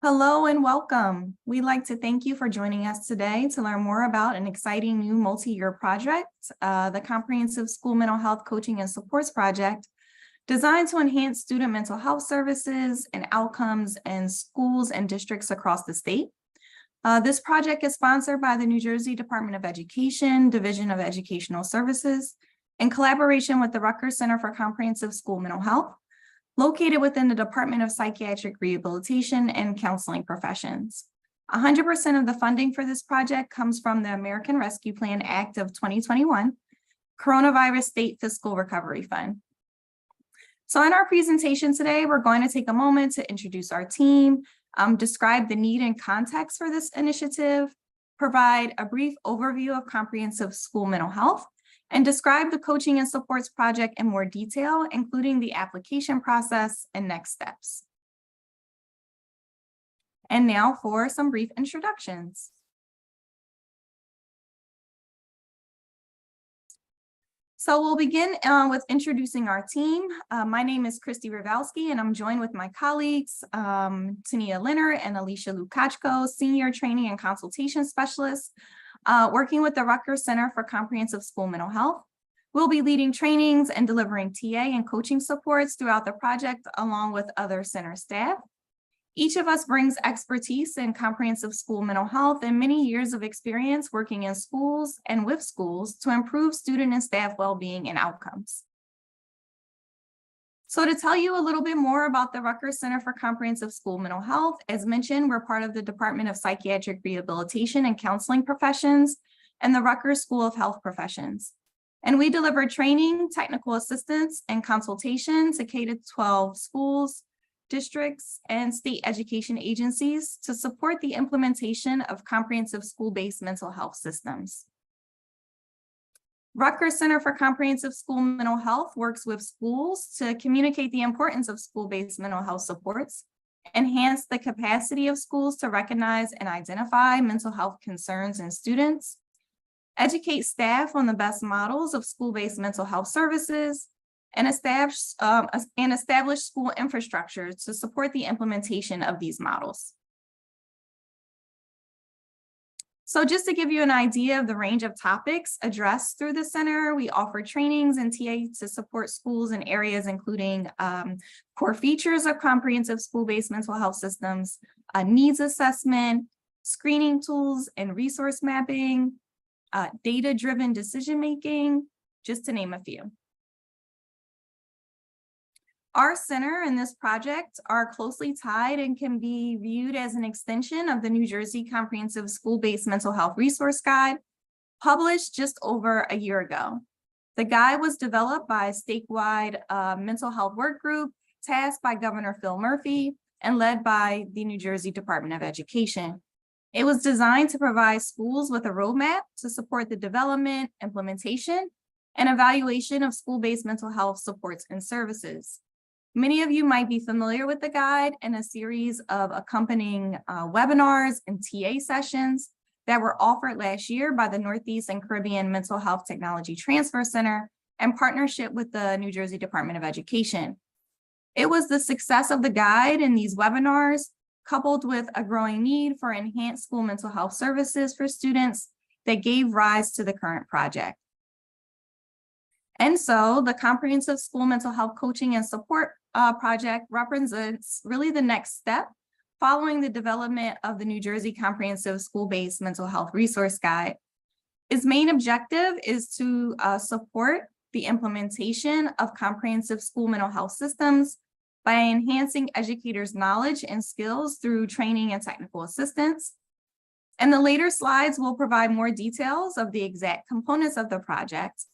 Hello and welcome. We'd like to thank you for joining us today to learn more about an exciting new multi-year project, the Comprehensive School Mental Health Coaching and Supports Project, designed to enhance student mental health services and outcomes in schools and districts across the state. This project is sponsored by the New Jersey Department of Education, Division of Educational Services, in collaboration with the Rutgers Center for Comprehensive School Mental Health, located within the Department of Psychiatric Rehabilitation and Counseling Professions. 100% of the funding for this project comes from the American Rescue Plan Act of 2021, Coronavirus State Fiscal Recovery Fund. So in our presentation today, we're going to take a moment to introduce our team, describe the need and context for this initiative, provide a brief overview of comprehensive school mental health, and describe the coaching and supports project in more detail, including the application process and next steps. And now for some brief introductions. So we'll begin with introducing our team. My name is Christy Rivowski, and I'm joined with my colleagues, Tania Leonard and Alicia Lukachko, Senior Training and Consultation Specialists, working with the Rutgers Center for Comprehensive School Mental Health. We'll be leading trainings and delivering TA and coaching supports throughout the project, along with other center staff. Each of us brings expertise in comprehensive school mental health and many years of experience working in schools and with schools to improve student and staff well-being and outcomes. So to tell you a little bit more about the Rutgers Center for Comprehensive School Mental Health, as mentioned, we're part of the Department of Psychiatric Rehabilitation and Counseling Professions and the Rutgers School of Health Professions. And we deliver training, technical assistance, and consultation to K-12 schools, districts, and state education agencies to support the implementation of comprehensive school-based mental health systems. Rutgers Center for Comprehensive School Mental Health works with schools to communicate the importance of school-based mental health supports, enhance the capacity of schools to recognize and identify mental health concerns in students, educate staff on the best models of school-based mental health services, and establish school infrastructure to support the implementation of these models. So just to give you an idea of the range of topics addressed through the center, we offer trainings and TA to support schools in areas including core features of comprehensive school-based mental health systems, needs assessment, screening tools and resource mapping, data-driven decision-making, just to name a few. Our center and this project are closely tied and can be viewed as an extension of the New Jersey Comprehensive School-Based Mental Health Resource Guide, published just over a year ago. The guide was developed by a statewide mental health work group tasked by Governor Phil Murphy and led by the New Jersey Department of Education. It was designed to provide schools with a roadmap to support the development, implementation, and evaluation of school-based mental health supports and services. Many of you might be familiar with the guide and a series of accompanying webinars and TA sessions that were offered last year by the Northeast and Caribbean Mental Health Technology Transfer Center in partnership with the New Jersey Department of Education. It was the success of the guide and these webinars, coupled with a growing need for enhanced school mental health services for students, that gave rise to the current project. And so the Comprehensive School Mental Health Coaching and Support project represents really the next step following the development of the New Jersey Comprehensive School-Based Mental Health Resource Guide. Its main objective is to support the implementation of comprehensive school mental health systems by enhancing educators' knowledge and skills through training and technical assistance. And the later slides will provide more details of the exact components of the project.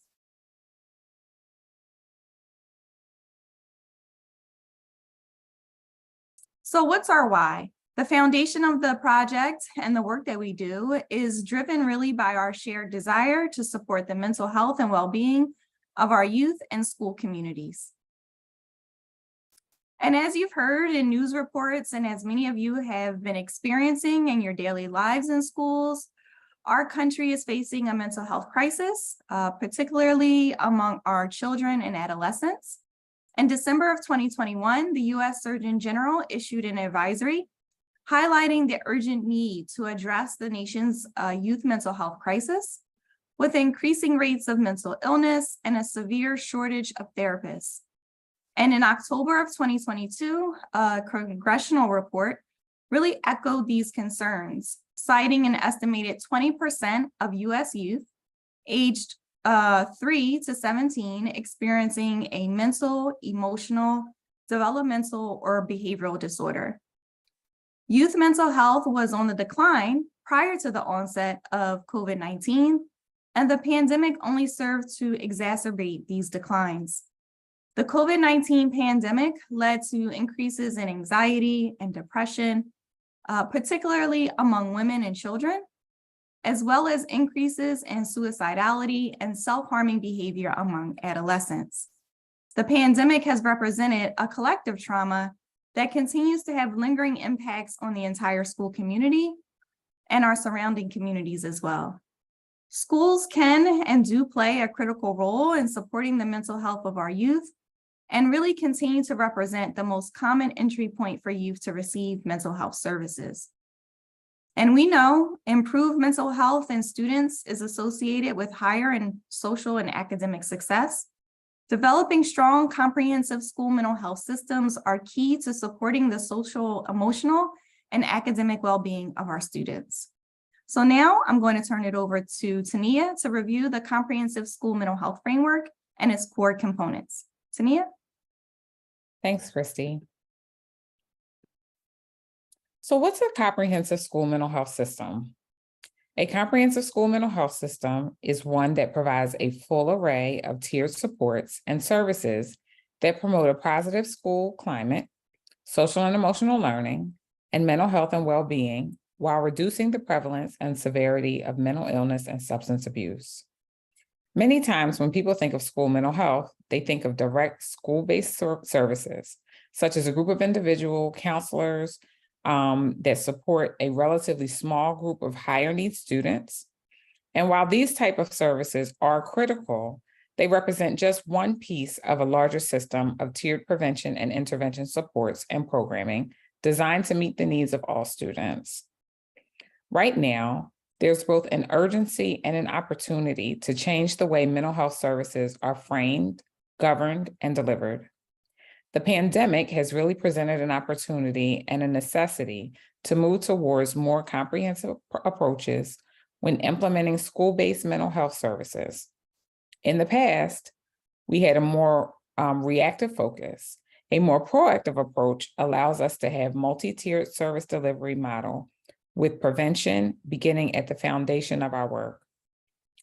So what's our why? The foundation of the project and the work that we do is driven really by our shared desire to support the mental health and well-being of our youth and school communities. And as you've heard in news reports, and as many of you have been experiencing in your daily lives in schools, our country is facing a mental health crisis, particularly among our children and adolescents. In December of 2021, the U.S. Surgeon General issued an advisory highlighting the urgent need to address the nation's youth mental health crisis with increasing rates of mental illness and a severe shortage of therapists. And in October of 2022, a congressional report really echoed these concerns, citing an estimated 20% of US youth aged 3 to 17 experiencing a mental, emotional, developmental, or behavioral disorder. Youth mental health was on the decline prior to the onset of COVID-19, and the pandemic only served to exacerbate these declines. The COVID-19 pandemic led to increases in anxiety and depression, particularly among women and children, as well as increases in suicidality and self-harming behavior among adolescents. The pandemic has represented a collective trauma that continues to have lingering impacts on the entire school community and our surrounding communities as well. Schools can and do play a critical role in supporting the mental health of our youth and really continue to represent the most common entry point for youth to receive mental health services. And we know improved mental health in students is associated with higher and social and academic success. Developing strong, comprehensive school mental health systems are key to supporting the social, emotional, and academic well-being of our students. So now I'm going to turn it over to Tania to review the Comprehensive School Mental Health Framework and its core components. Tania? Thanks, Christy. So what's a comprehensive school mental health system? A comprehensive school mental health system is one that provides a full array of tiered supports and services that promote a positive school climate, social and emotional learning, and mental health and well-being, while reducing the prevalence and severity of mental illness and substance abuse. Many times when people think of school mental health, they think of direct school-based services, such as a group of individual counselors that support a relatively small group of higher needs students. And while these type of services are critical, they represent just one piece of a larger system of tiered prevention and intervention supports and programming designed to meet the needs of all students. Right now, there's both an urgency and an opportunity to change the way mental health services are framed, governed, and delivered. The pandemic has really presented an opportunity and a necessity to move towards more comprehensive approaches when implementing school-based mental health services. In the past, we had a more reactive focus. A more proactive approach allows us to have multi-tiered service delivery model with prevention beginning at the foundation of our work.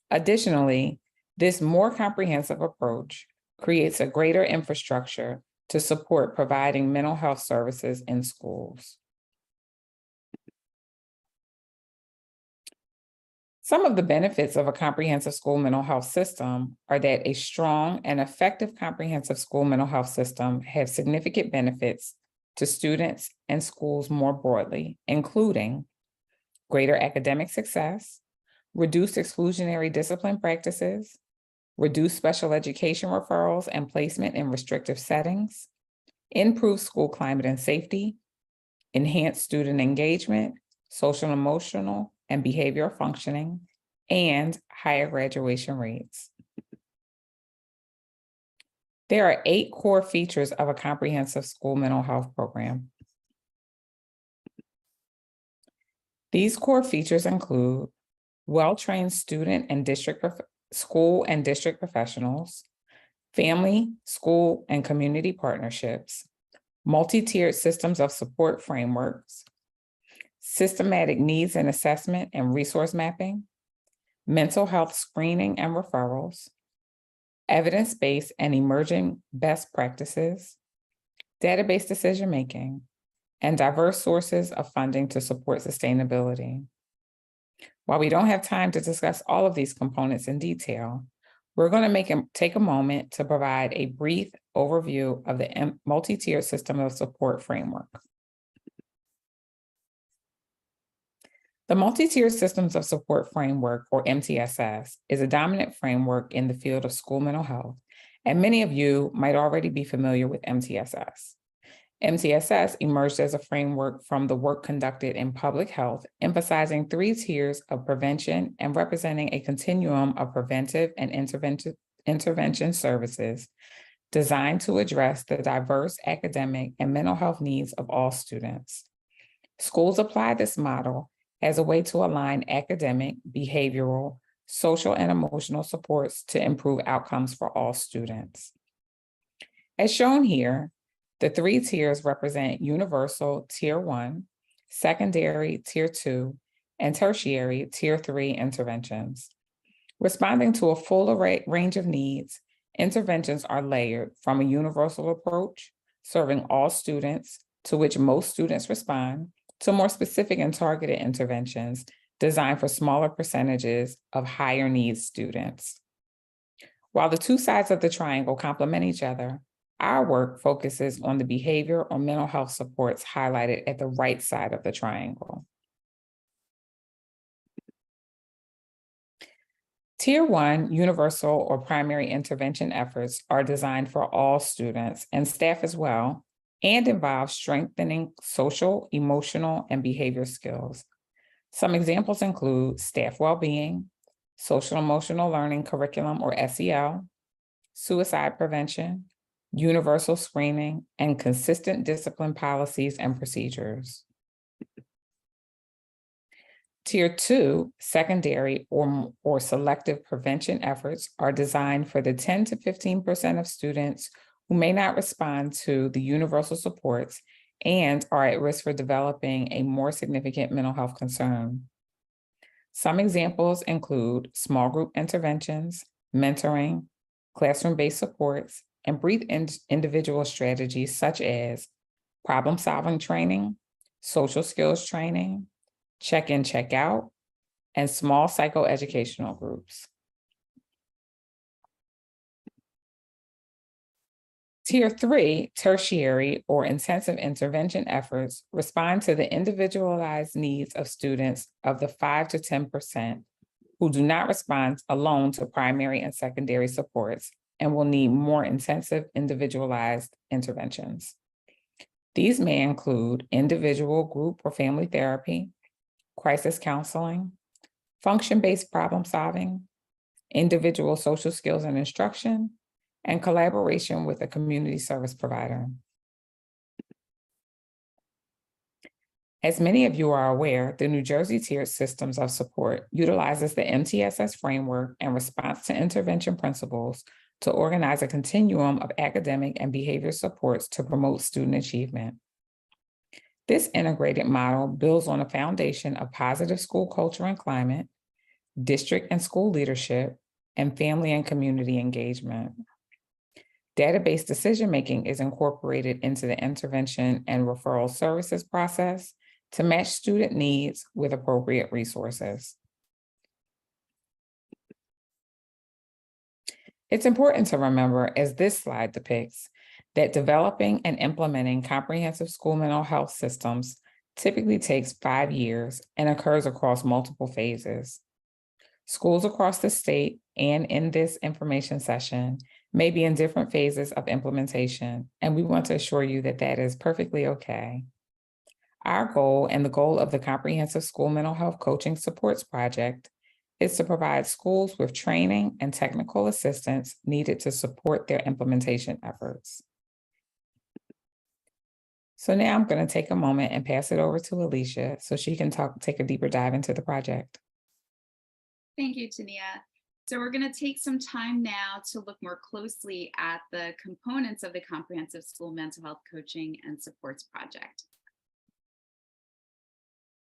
Additionally, this more comprehensive approach creates a greater infrastructure to support providing mental health services in schools. Some of the benefits of a comprehensive school mental health system are that a strong and effective comprehensive school mental health system has significant benefits to students and schools more broadly, including greater academic success, reduced exclusionary discipline practices, reduced special education referrals and placement in restrictive settings, improved school climate and safety, enhanced student engagement, social and emotional and behavioral functioning, and higher graduation rates. There are 8 core features of a comprehensive school mental health program. These core features include well-trained student and school and district professionals, family, school, and community partnerships, multi-tiered systems of support frameworks, systematic needs and assessment and resource mapping, mental health screening and referrals, evidence-based and emerging best practices, database decision-making, and diverse sources of funding to support sustainability. While we don't have time to discuss all of these components in detail, we're going to take a moment to provide a brief overview of the multi-tiered system of support framework. The Multi-Tiered Systems of Support Framework, or MTSS, is a dominant framework in the field of school mental health, and many of you might already be familiar with MTSS. MTSS emerged as a framework from the work conducted in public health, emphasizing 3 tiers of prevention and representing a continuum of preventive and intervention services designed to address the diverse academic and mental health needs of all students. Schools apply this model as a way to align academic, behavioral, social, and emotional supports to improve outcomes for all students. As shown here, the 3 tiers represent universal Tier 1, secondary Tier 2, and tertiary Tier 3 interventions. Responding to a full range of needs, interventions are layered from a universal approach, serving all students, to which most students respond, to more specific and targeted interventions designed for smaller percentages of higher needs students. While the 2 sides of the triangle complement each other, our work focuses on the behavior or mental health supports highlighted at the right side of the triangle. Tier 1 universal or primary intervention efforts are designed for all students and staff as well, and involve strengthening social, emotional, and behavior skills. Some examples include staff well-being, social emotional learning curriculum or SEL, suicide prevention, universal screening, and consistent discipline policies and procedures. Tier 2, secondary or selective prevention efforts are designed for the 10 to 15% of students who may not respond to the universal supports and are at risk for developing a more significant mental health concern. Some examples include small group interventions, mentoring, classroom-based supports, and brief individual strategies such as problem-solving training, social skills training, check-in, check-out, and small psychoeducational groups. Tier 3, tertiary or intensive intervention efforts respond to the individualized needs of students of the 5 to 10% who do not respond alone to primary and secondary supports and will need more intensive individualized interventions. These may include individual, group, or family therapy, crisis counseling, function-based problem solving, individual social skills and instruction, and collaboration with a community service provider. As many of you are aware, the New Jersey Tiered Systems of Support utilizes the MTSS framework and response to intervention principles to organize a continuum of academic and behavior supports to promote student achievement. This integrated model builds on a foundation of positive school culture and climate, district and school leadership, and family and community engagement. Database decision-making is incorporated into the intervention and referral services process to match student needs with appropriate resources. It's important to remember, as this slide depicts, that developing and implementing comprehensive school mental health systems typically takes 5 years and occurs across multiple phases. Schools across the state and in this information session may be in different phases of implementation, and we want to assure you that that is perfectly okay. Our goal and the goal of the Comprehensive School Mental Health Coaching Supports Project is to provide schools with training and technical assistance needed to support their implementation efforts. So now I'm going to take a moment and pass it over to Alicia so she can take a deeper dive into the project. Thank you, Tania. So we're going to take some time now to look more closely at the components of the Comprehensive School Mental Health Coaching and Supports Project.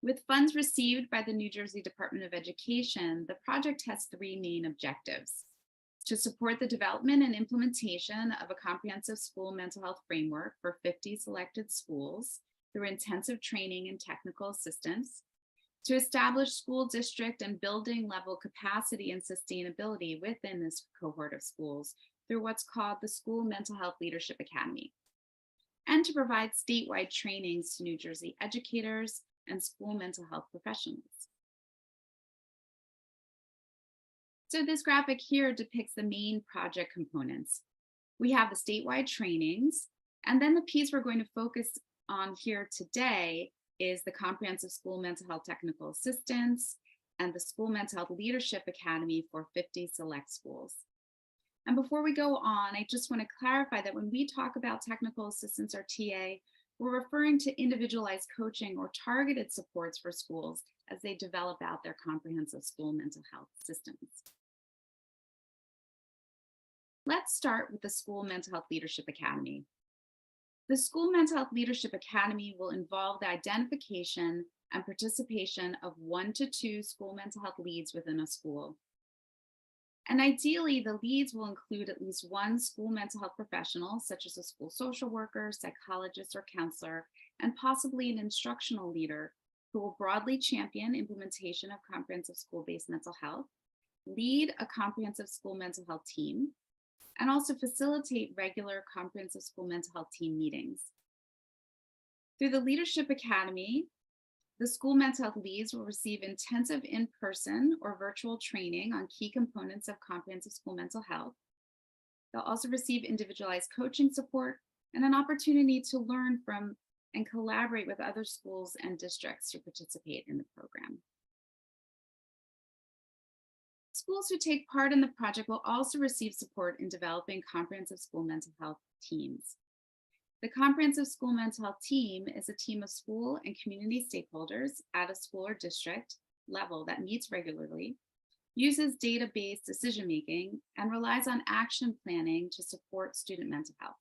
With funds received by the New Jersey Department of Education, the project has 3 main objectives: to support the development and implementation of a comprehensive school mental health framework for 50 selected schools through intensive training and technical assistance, to establish school district and building level capacity and sustainability within this cohort of schools through what's called the School Mental Health Leadership Academy, and to provide statewide trainings to New Jersey educators and school mental health professionals. So this graphic here depicts the main project components. We have the statewide trainings, And then the piece we're going to focus on here today is the Comprehensive School Mental Health Technical Assistance and the School Mental Health Leadership Academy for 50 select schools. And before we go on, I just want to clarify that when we talk about technical assistance or TA, we're referring to individualized coaching or targeted supports for schools as they develop out their comprehensive school mental health systems. Let's start with the School Mental Health Leadership Academy. The School Mental Health Leadership Academy will involve the identification and participation of 1 to 2 school mental health leads within a school. And ideally, the leads will include at least 1 school mental health professional, such as a school social worker, psychologist, or counselor, and possibly an instructional leader who will broadly champion implementation of comprehensive school-based mental health, lead a comprehensive school mental health team, and also facilitate regular comprehensive school mental health team meetings. Through the Leadership Academy, the school mental health leads will receive intensive in-person or virtual training on key components of comprehensive school mental health. They'll also receive individualized coaching support and an opportunity to learn from and collaborate with other schools and districts to participate in the program. Schools who take part in the project will also receive support in developing comprehensive school mental health teams. The Comprehensive School Mental Health Team is a team of school and community stakeholders at a school or district level that meets regularly, uses data-based decision-making, and relies on action planning to support student mental health.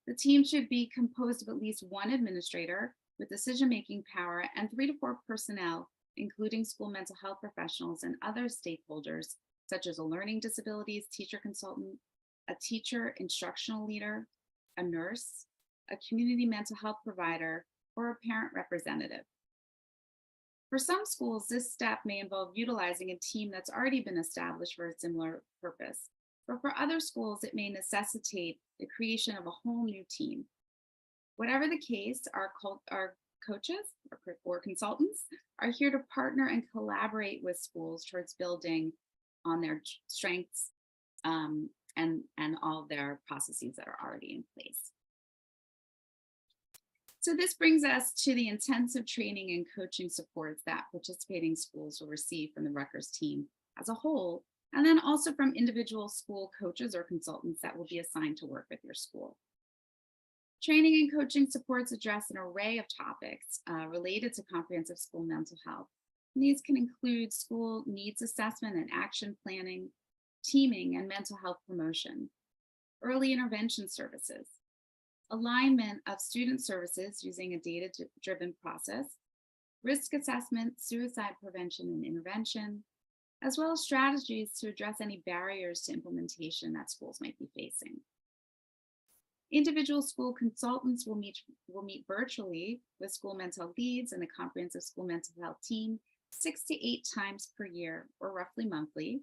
The team should be composed of at least 1 administrator with decision-making power and 3 to 4 personnel, including school mental health professionals and other stakeholders, such as a learning disabilities teacher consultant, a teacher instructional leader, a nurse, a community mental health provider, or a parent representative. For some schools, this step may involve utilizing a team that's already been established for a similar purpose. But for other schools, it may necessitate the creation of a whole new team. Whatever the case, our coaches or consultants are here to partner and collaborate with schools towards building on their strengths and all of their processes that are already in place. So this brings us to the intensive training and coaching supports that participating schools will receive from the Rutgers team as a whole, and then also from individual school coaches or consultants that will be assigned to work with your school. Training and coaching supports address an array of topics related to comprehensive school mental health. And these can include school needs assessment and action planning, teaming and mental health promotion, early intervention services, alignment of student services using a data-driven process, risk assessment, suicide prevention and intervention, as well as strategies to address any barriers to implementation that schools might be facing. Individual school consultants will meet virtually with school mental health leads and the comprehensive school mental health team 6 to 8 times per year, or roughly monthly,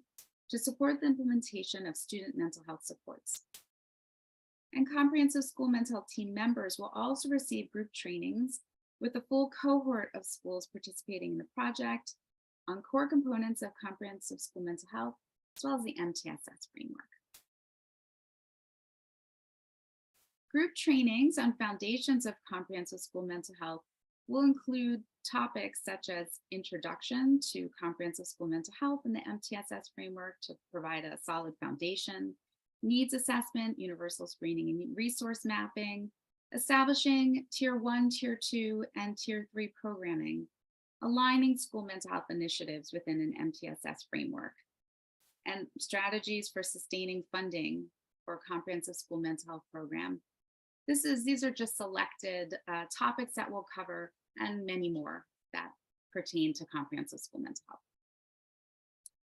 to support the implementation of student mental health supports. And comprehensive school mental health team members will also receive group trainings with a full cohort of schools participating in the project on core components of comprehensive school mental health, as well as the MTSS framework. Group trainings on foundations of comprehensive school mental health will include topics such as introduction to comprehensive school mental health and the MTSS framework to provide a solid foundation, needs assessment, universal screening and resource mapping, establishing Tier 1, Tier 2, and Tier 3 programming, aligning school mental health initiatives within an MTSS framework, and strategies for sustaining funding for a comprehensive school mental health program. These are just selected topics that we'll cover, and many more that pertain to comprehensive school mental health.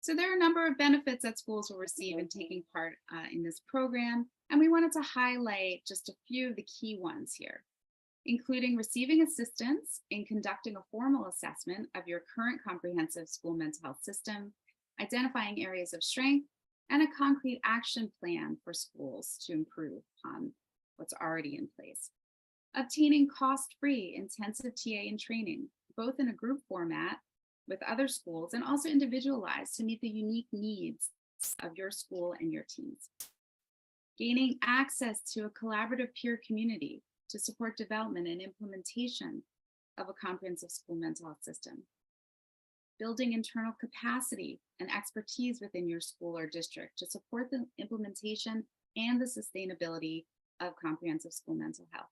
So there are a number of benefits that schools will receive in taking part in this program, and we wanted to highlight just a few of the key ones here, including receiving assistance in conducting a formal assessment of your current comprehensive school mental health system, identifying areas of strength, and a concrete action plan for schools to improve upon what's already in place. Obtaining cost-free intensive TA and training, both in a group format with other schools and also individualized to meet the unique needs of your school and your teams. gaining access to a collaborative peer community to support development and implementation of a comprehensive school mental health system, building internal capacity and expertise within your school or district to support the implementation and the sustainability of comprehensive school mental health.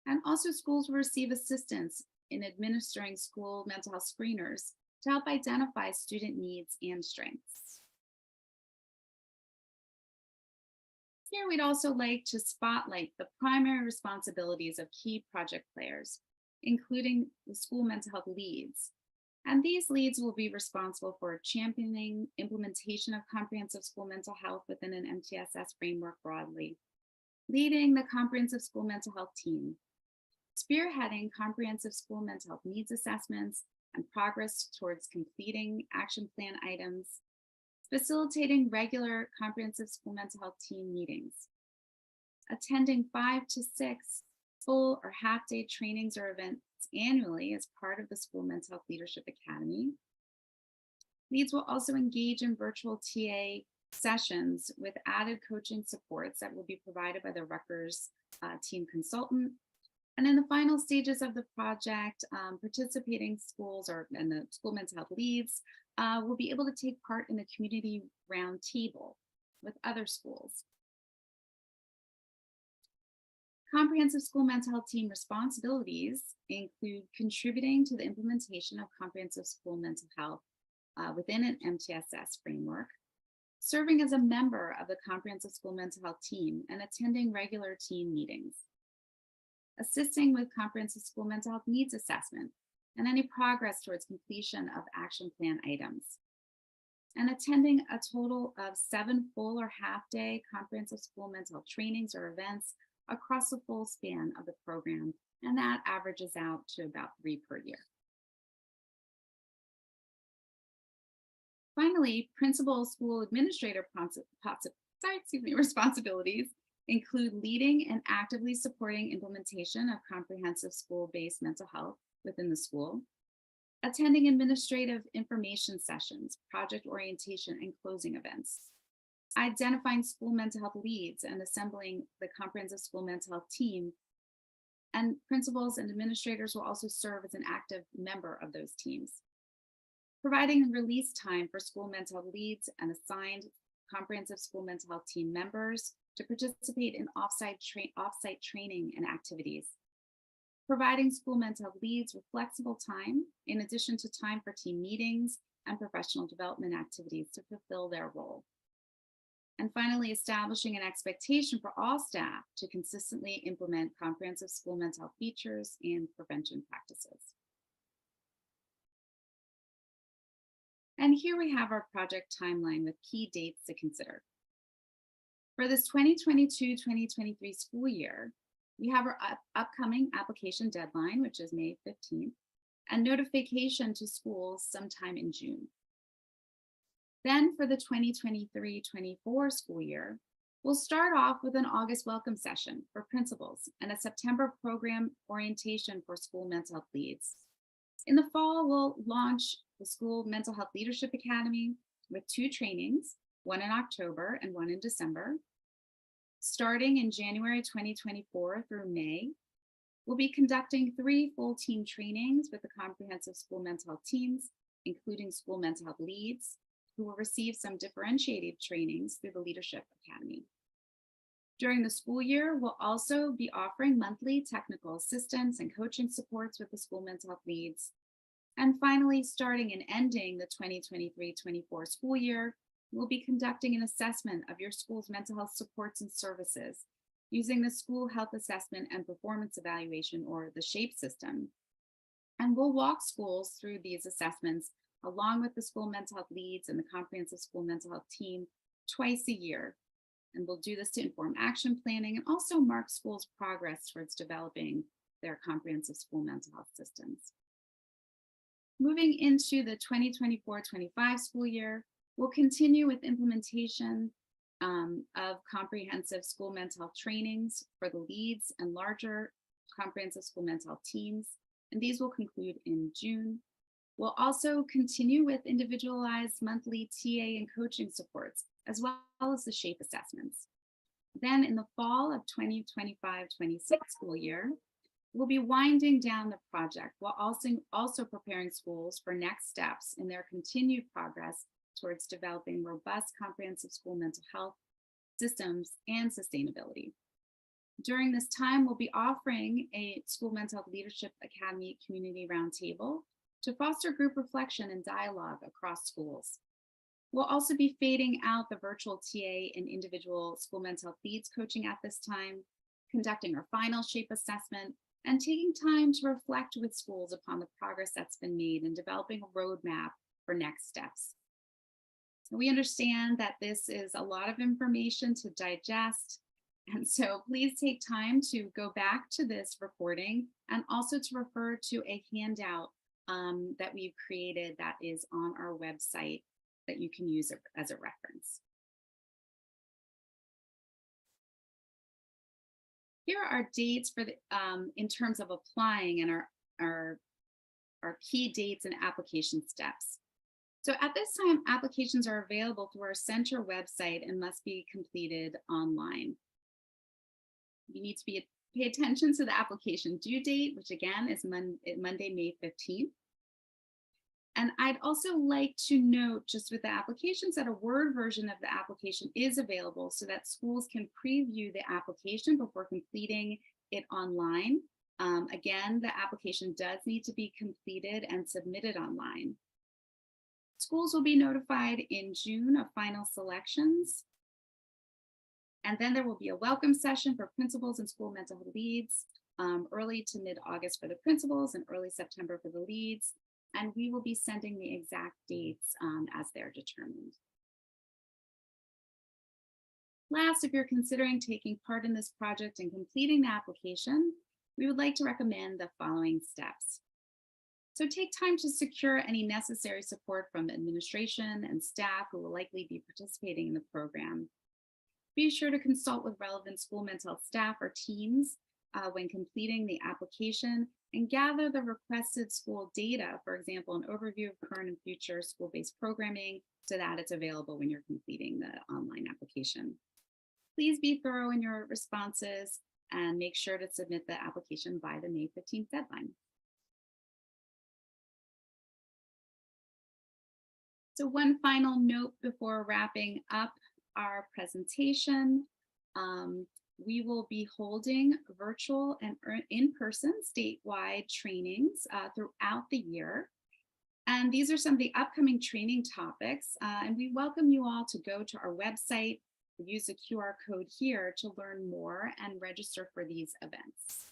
And also, schools will receive assistance in administering school mental health screeners to help identify student needs and strengths. Here, we'd also like to spotlight the primary responsibilities of key project players, including the school mental health leads. And these leads will be responsible for championing implementation of comprehensive school mental health within an MTSS framework broadly, leading the comprehensive school mental health team, spearheading comprehensive school mental health needs assessments and progress towards completing action plan items, facilitating regular comprehensive school mental health team meetings, attending 5 to 6 full or half-day trainings or events annually as part of the School Mental Health Leadership Academy. Leads will also engage in virtual TA sessions with added coaching supports that will be provided by the Rutgers team consultant. And in the final stages of the project, participating schools and the school mental health leads will be able to take part in the community roundtable with other schools. Comprehensive school mental health team responsibilities include contributing to the implementation of comprehensive school mental health within an MTSS framework, serving as a member of the comprehensive school mental health team and attending regular team meetings, assisting with comprehensive school mental health needs assessment and any progress towards completion of action plan items, and attending a total of 7 full or half-day comprehensive school mental health trainings or events across the full span of the program, and that averages out to about 3 per year. Finally, principal school administrator responsibilities include leading and actively supporting implementation of comprehensive school-based mental health within the school, attending administrative information sessions, project orientation, and closing events, identifying school mental health leads and assembling the comprehensive school mental health team. And principals and administrators will also serve as an active member of those teams. Providing release time for school mental health leads and assigned comprehensive school mental health team members to participate in off-site training and activities. Providing school mental health leads with flexible time, in addition to time for team meetings and professional development activities to fulfill their role. And finally, establishing an expectation for all staff to consistently implement comprehensive school mental health features and prevention practices. And here we have our project timeline with key dates to consider. For this 2022-2023 school year, we have our upcoming application deadline, which is May 15th, and notification to schools sometime in June. Then for the 2023-24 school year, we'll start off with an August welcome session for principals and a September program orientation for school mental health leads. In the fall, we'll launch the School Mental Health Leadership Academy with 2 trainings, one in October and one in December. Starting in January 2024 through May, we'll be conducting 3 full team trainings with the comprehensive school mental health teams, including school mental health leads, who will receive some differentiated trainings through the Leadership Academy. During the school year, we'll also be offering monthly technical assistance and coaching supports with the school mental health leads. And finally, starting and ending the 2023-24 school year, we'll be conducting an assessment of your school's mental health supports and services using the School Health Assessment and Performance Evaluation, or the SHAPE system. And we'll walk schools through these assessments along with the school mental health leads and the comprehensive school mental health team twice a year. And we'll do this to inform action planning and also mark schools' progress towards developing their comprehensive school mental health systems. Moving into the 2024-25 school year, we'll continue with implementation of comprehensive school mental health trainings for the leads and larger comprehensive school mental health teams, and these will conclude in June. We'll also continue with individualized monthly TA and coaching supports, as well as the SHAPE assessments. Then in the fall of 2025-26 school year, we'll be winding down the project while also preparing schools for next steps in their continued progress towards developing robust, comprehensive school mental health systems and sustainability. During this time, we'll be offering a School Mental Health Leadership Academy Community Roundtable to foster group reflection and dialogue across schools. We'll also be fading out the virtual TA and individual school mental health leads coaching at this time, conducting our final SHAPE assessment, and taking time to reflect with schools upon the progress that's been made and developing a roadmap for next steps. We understand that this is a lot of information to digest, and so please take time to go back to this recording and also to refer to a handout that we've created that is on our website that you can use as a reference. Here are our dates for the in terms of applying and our key dates and application steps. So at this time, applications are available through our center website and must be completed online. You need to pay attention to the application due date, which again is Monday, May 15th. And I'd also like to note just with the applications that a Word version of the application is available so that schools can preview the application before completing it online. Again, the application does need to be completed and submitted online. Schools will be notified in June of final selections. And then there will be a welcome session for principals and school mental health leads, early to mid-August for the principals and early September for the leads. And we will be sending the exact dates as they're determined. Last, if you're considering taking part in this project and completing the application, we would like to recommend the following steps. So take time to secure any necessary support from administration and staff who will likely be participating in the program. Be sure to consult with relevant school mental health staff or teams when completing the application and gather the requested school data, for example, an overview of current and future school-based programming so that it's available when you're completing the online application. Please be thorough in your responses and make sure to submit the application by the May 15th deadline. So one final note before wrapping up our presentation. We will be holding virtual and in-person statewide trainings throughout the year. And these are some of the upcoming training topics. And we welcome you all to go to our website, use the QR code here to learn more and register for these events.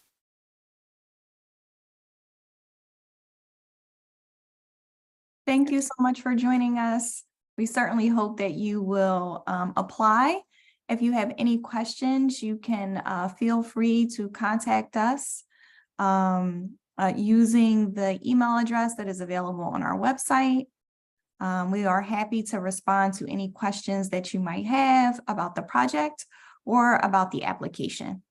Thank you so much for joining us. We certainly hope that you will apply. If you have any questions, you can feel free to contact us using the email address that is available on our website. We are happy to respond to any questions that you might have about the project or about the application.